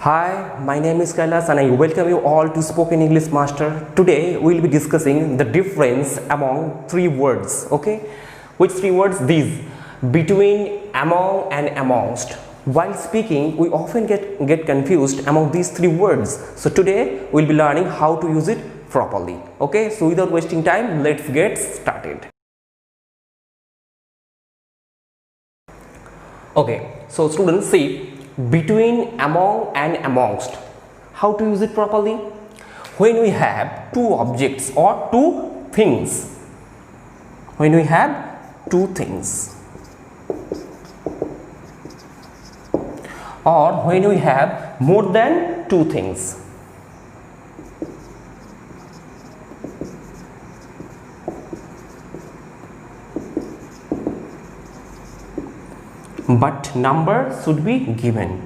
Hi, my name is Kailas and I welcome you all to Spoken English Master. Today we will be discussing the difference among three words. Okay, which three words? These: between, among and amongst. While speaking, we often get confused among these three words. So today we will be learning how to use it properly. Okay, so without wasting time, let's get started. Okay, so students, see, between, among and amongst, how to use it properly? When we have two objects or two things, or when we have more than two things. But number should be given.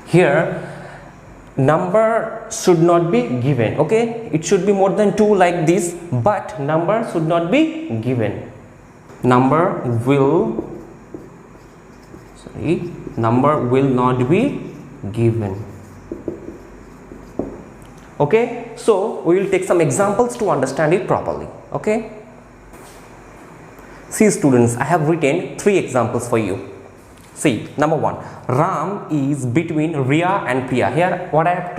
Here number should not be given. Okay, it should be more than two like this, but number should not be given. Number will not be given. Okay, so we will take some examples to understand it properly. Okay, see students, I have written three examples for you. See, number one, Ram is between Riya and Priya. Here what I have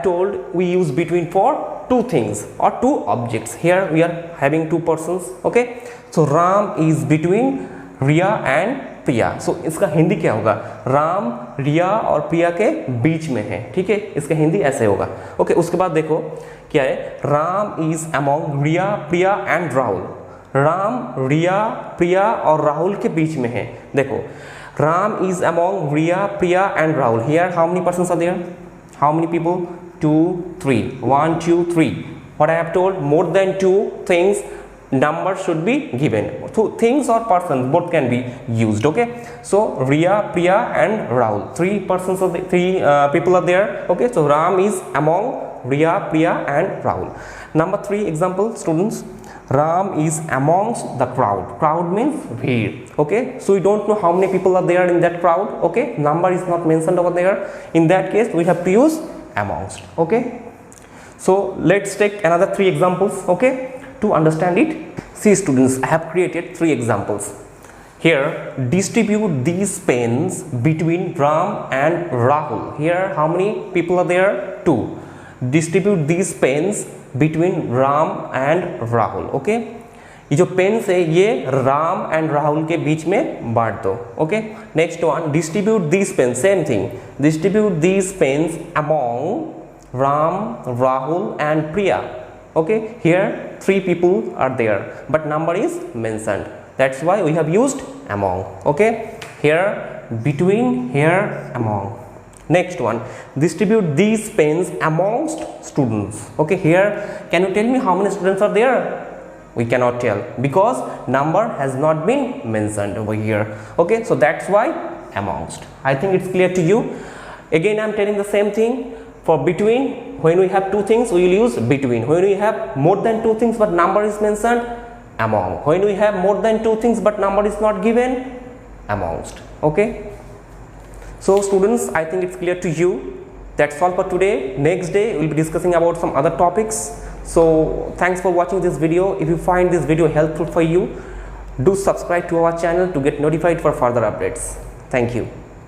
told we use between for two things or two objects. Here we are having two persons. Okay, so Ram is between Riya and प्रिया. सो इसका हिंदी क्या होगा? राम रिया और प्रिया के बीच में है. ठीक है, इसका हिंदी ऐसे होगा. ओके, उसके बाद देखो क्या है, Ram is among Riya Priya and Rahul. Ram Riya Priya और राहुल के बीच में है. देखो, Ram is among Riya Priya and Rahul. Here how many persons are there? How many people? 2 3 1 2 3. What I have told, more than two things, number should be given. So things or persons both can be used. Okay, so Riya, Priya and Rahul, three persons of the three people are there. Okay, so Ram is among Riya, Priya and Rahul. Number 3 example, students, Ram is amongst the crowd. Crowd means bheer. Okay, so we don't know how many people are there in that crowd. Okay, number is not mentioned over there. In that case we have to use amongst. Okay, so let's take another 3 examples. Okay, to understand it. See students, I have created 3 examples. Here, distribute these pens between Ram and Rahul. Here how many people are there? 2. Distribute these pens between Ram and Rahul. Okay, ये जो pens है ये Ram and Rahul के बीच में बांट दो. Okay, next one, distribute these pens, same thing, distribute these pens among Ram, Rahul and Priya. Okay, here 3 people are there but number is mentioned, that's why we have used among. Okay, here between, here among. Next one, distribute these pens amongst students. Okay, here can you tell me how many students are there? We cannot tell because number has not been mentioned over here. Okay, so that's why amongst. I think it's clear to you. Again I am telling the same thing. For between, when we have two things we will use between. When we have more than two things but number is mentioned, among. When we have more than two things but number is not given, amongst. Okay, so students, I think it's clear to you. That's all for today. Next day we will be discussing about some other topics. So thanks for watching this video. If you find this video helpful for you, do subscribe to our channel to get notified for further updates. Thank you.